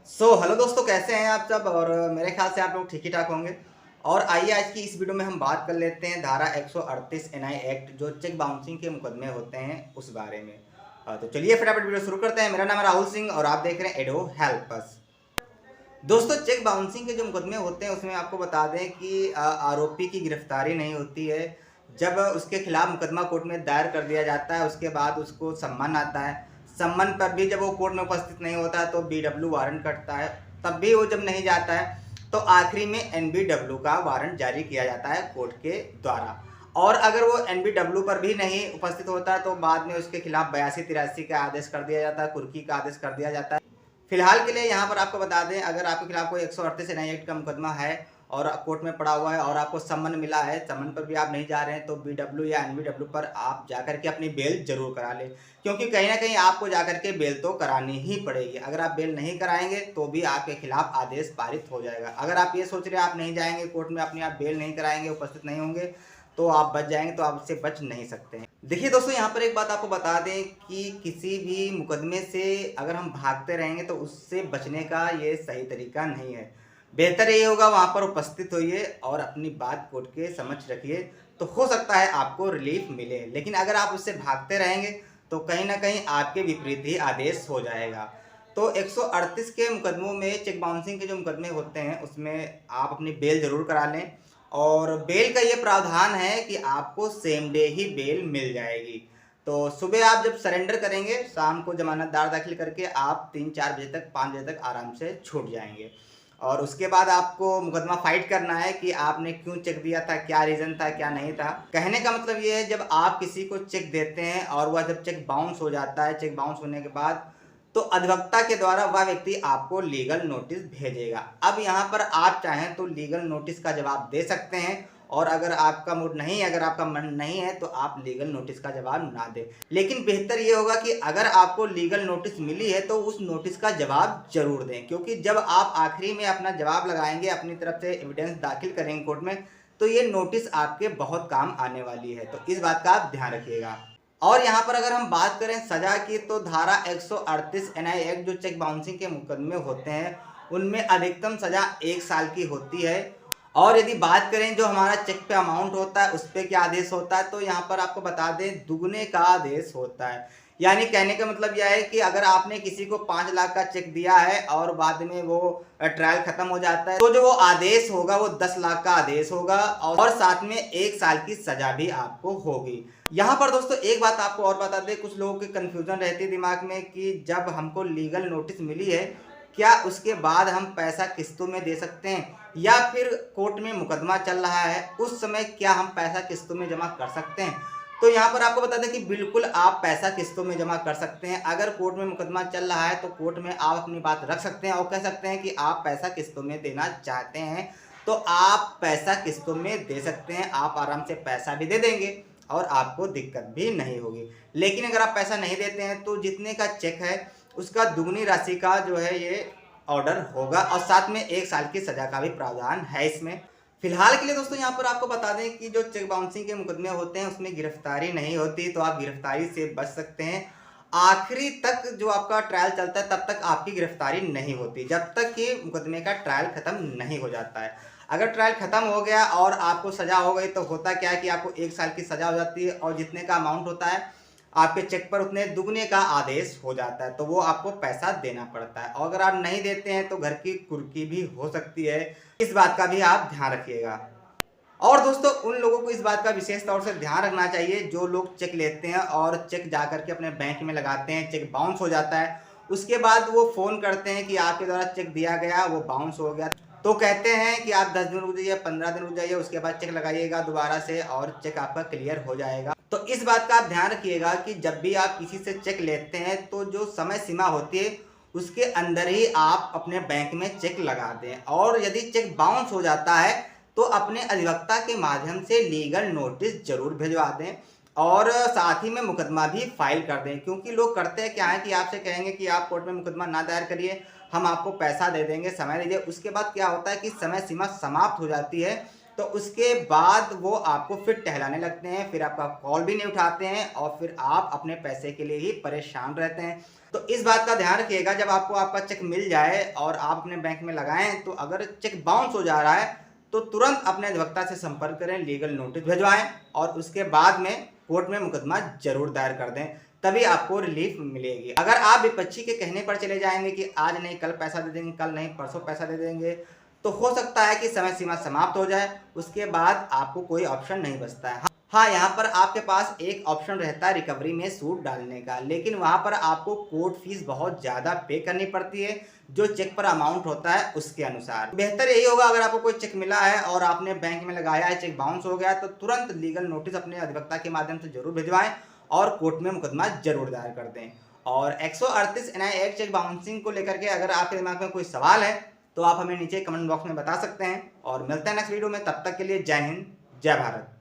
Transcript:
Hello दोस्तों, कैसे हैं आप सब। और मेरे ख्याल से आप लोग ठीक ही ठाक होंगे। और आइए आज की इस वीडियो में हम बात कर लेते हैं धारा 138 एनआई एक्ट जो चेक बाउंसिंग के मुकदमे होते हैं उस बारे में। तो चलिए फटाफट वीडियो शुरू करते हैं। मेरा नाम है राहुल सिंह और आप देख रहे हैं एडो हेल्प अस। दोस्तों, चेक बाउंसिंग के जो मुकदमे होते हैं उसमें आपको बता दें कि आरोपी की गिरफ्तारी नहीं होती है। जब उसके खिलाफ मुकदमा कोर्ट में दायर कर दिया जाता है उसके बाद उसको सम्मन आता है। सम्मन पर भी जब वो कोर्ट में उपस्थित नहीं होता है तो बीडब्ल्यू वारंट कटता है। तब भी वो जब नहीं जाता है तो आखिरी में एनबीडब्ल्यू का वारंट जारी किया जाता है कोर्ट के द्वारा। और अगर वो एनबीडब्ल्यू पर भी नहीं उपस्थित होता है तो बाद में उसके खिलाफ 82-83 का आदेश कर दिया जाता है, कुर्की का आदेश कर दिया जाता है। फिलहाल के लिए यहाँ पर आपको बता दें, अगर आपके खिलाफ कोई 138 एनआई एक्ट का मुकदमा है और कोर्ट में पड़ा हुआ है और आपको सम्मन मिला है, सम्मन पर भी आप नहीं जा रहे हैं, तो बीडब्ल्यू या एनबीडब्ल्यू पर आप जाकर के अपनी बेल जरूर करा लें। क्योंकि कहीं ना कहीं आपको जाकर के बेल तो करानी ही पड़ेगी। अगर आप बेल नहीं कराएंगे तो भी आपके खिलाफ आदेश पारित हो जाएगा। अगर आप ये सोच रहे हैं आप नहीं जाएंगे कोर्ट में, अपनी आप बेल नहीं कराएंगे, उपस्थित नहीं होंगे, तो आप बच जाएंगे, तो आप उससे बच नहीं सकते हैं। देखिए दोस्तों, यहाँ पर एक बात आपको बता दें कि किसी भी मुकदमे से अगर हम भागते रहेंगे तो उससे बचने का ये सही तरीका नहीं है। बेहतर ये होगा वहाँ पर उपस्थित होइए और अपनी बात कोर्ट के समक्ष रखिए, तो हो सकता है आपको रिलीफ मिले। लेकिन अगर आप उससे भागते रहेंगे तो कहीं ना कहीं आपके विपरीत ही आदेश हो जाएगा। तो 138 के मुकदमों में, चेक बाउंसिंग के जो मुकदमे होते हैं उसमें आप अपनी बेल जरूर करा लें। और बेल का ये प्रावधान है कि आपको सेम डे ही बेल मिल जाएगी। तो सुबह आप जब सरेंडर करेंगे, शाम को जमानतदार दाखिल करके आप 3-4 बजे तक, 5 बजे तक आराम से छूट जाएंगे। और उसके बाद आपको मुकदमा फाइट करना है कि आपने क्यों चेक दिया था, क्या रीज़न था, क्या नहीं था। कहने का मतलब ये है, जब आप किसी को चेक देते हैं और वह जब चेक बाउंस हो जाता है, चेक बाउंस होने के बाद तो अधिवक्ता के द्वारा वह व्यक्ति आपको लीगल नोटिस भेजेगा। अब यहाँ पर आप चाहें तो लीगल नोटिस का जवाब दे सकते हैं, और अगर आपका मूड नहीं है, अगर आपका मन नहीं है, तो आप लीगल नोटिस का जवाब ना दें। लेकिन बेहतर ये होगा कि अगर आपको लीगल नोटिस मिली है तो उस नोटिस का जवाब जरूर दें। क्योंकि जब आप आखिरी में अपना जवाब लगाएंगे, अपनी तरफ से एविडेंस दाखिल करेंगे कोर्ट में, तो ये नोटिस आपके बहुत काम आने वाली है। तो इस बात का आप ध्यान रखिएगा। और यहाँ पर अगर हम बात करें सजा की, तो धारा 138 एनआई एक्ट जो चेक बाउंसिंग के मुकदमे होते हैं उनमें अधिकतम सजा 1 साल की होती है। और यदि बात करें जो हमारा चेक पे अमाउंट होता है उस पर क्या आदेश होता है, तो यहाँ पर आपको बता दें दुगने का आदेश होता है। यानी कहने का मतलब यह है कि अगर आपने किसी को 5 लाख का चेक दिया है और बाद में वो ट्रायल खत्म हो जाता है, तो जो वो आदेश होगा वो 10 लाख का आदेश होगा और साथ में 1 साल की सजा भी आपको होगी। यहाँ पर दोस्तों एक बात आपको और बता दें, कुछ लोगों की कंफ्यूजन रहती है दिमाग में कि जब हमको लीगल नोटिस मिली है, क्या उसके बाद हम पैसा किस्तों में दे सकते हैं, या फिर कोर्ट में मुकदमा चल रहा है उस समय क्या हम पैसा किस्तों में जमा कर सकते हैं। तो यहाँ पर आपको बता दें कि बिल्कुल आप पैसा किस्तों में जमा कर सकते हैं। अगर कोर्ट में मुकदमा चल रहा है तो कोर्ट में आप अपनी बात रख सकते हैं और कह सकते हैं कि आप पैसा किस्तों में देना चाहते हैं, तो आप पैसा किस्तों में दे सकते हैं। आप आराम से पैसा भी दे देंगे और आपको दिक्कत भी नहीं होगी। लेकिन अगर आप पैसा नहीं देते हैं तो जितने का चेक है उसका दुगनी राशि का जो है ये ऑर्डर होगा, और साथ में 1 साल की सजा का भी प्रावधान है इसमें। फिलहाल के लिए दोस्तों यहाँ पर आपको बता दें कि जो चेक बाउंसिंग के मुकदमे होते हैं उसमें गिरफ्तारी नहीं होती, तो आप गिरफ्तारी से बच सकते हैं। आखिरी तक जो आपका ट्रायल चलता है तब तक आपकी गिरफ्तारी नहीं होती, जब तक कि मुकदमे का ट्रायल खत्म नहीं हो जाता है। अगर ट्रायल खत्म हो गया और आपको सजा हो गई तो होता क्या है कि आपको 1 साल की सजा हो जाती है और जितने का अमाउंट होता है आपके चेक पर उतने दुगने का आदेश हो जाता है, तो वो आपको पैसा देना पड़ता है। और अगर आप नहीं देते हैं तो घर की कुर्की भी हो सकती है। इस बात का भी आप ध्यान रखिएगा। और दोस्तों उन लोगों को इस बात का विशेष तौर से ध्यान रखना चाहिए जो लोग चेक लेते हैं और चेक जा करके अपने बैंक में लगाते हैं, चेक बाउंस हो जाता है, उसके बाद वो फ़ोन करते हैं कि आपके द्वारा चेक दिया गया वो बाउंस हो गया, तो कहते हैं कि आप 10 दिन रुक जाइए, 15 दिन रुक जाइए, उसके बाद चेक लगाइएगा दोबारा से और चेक आपका क्लियर हो जाएगा। तो इस बात का आप ध्यान रखिएगा कि जब भी आप किसी से चेक लेते हैं तो जो समय सीमा होती है उसके अंदर ही आप अपने बैंक में चेक लगा दें। और यदि चेक बाउंस हो जाता है तो अपने अधिवक्ता के माध्यम से लीगल नोटिस जरूर भिजवा दें और साथ ही में मुकदमा भी फाइल कर दें। क्योंकि लोग करते हैं क्या है कि आपसे कहेंगे कि आप कोर्ट में मुकदमा ना दायर करिए, हम आपको पैसा दे देंगे, समय दीजिए। उसके बाद क्या होता है कि समय सीमा समाप्त हो जाती है तो उसके बाद वो आपको फिर टहलाने लगते हैं, फिर आपका कॉल भी नहीं उठाते हैं और फिर आप अपने पैसे के लिए ही परेशान रहते हैं। तो इस बात का ध्यान रखिएगा, जब आपको आपका चेक मिल जाए और आप अपने बैंक में लगाएँ, तो अगर चेक बाउंस हो जा रहा है तो तुरंत अपने अधिवक्ता से संपर्क करें, लीगल नोटिस भिजवाएँ और उसके बाद में कोर्ट में मुकदमा ज़रूर दायर कर दें, तभी आपको रिलीफ मिलेगी। अगर आप विपक्षी के कहने पर चले जाएँगे कि आज नहीं कल पैसा दे देंगे, कल नहीं परसों पैसा दे देंगे, तो हो सकता है कि समय सीमा समाप्त हो जाए, उसके बाद आपको कोई ऑप्शन नहीं बचता है। हाँ, यहाँ पर आपके पास एक ऑप्शन रहता है रिकवरी में सूट डालने का, लेकिन वहाँ पर आपको कोर्ट फीस बहुत ज़्यादा पे करनी पड़ती है, जो चेक पर अमाउंट होता है उसके अनुसार। बेहतर यही होगा, अगर आपको कोई चेक मिला है और आपने बैंक में लगाया है, चेक बाउंस हो गया है, तो तुरंत लीगल नोटिस अपने अधिवक्ता के माध्यम से ज़रूर भिजवाएँ और कोर्ट में मुकदमा ज़रूर दायर कर दें। और 138 एनआई एक्ट चेक बाउंसिंग को लेकर के अगर आपके दिमाग में कोई सवाल है, तो आप हमें नीचे कमेंट बॉक्स में बता सकते हैं और मिलते हैं नेक्स्ट वीडियो में। तब तक के लिए जय हिंद, जय भारत।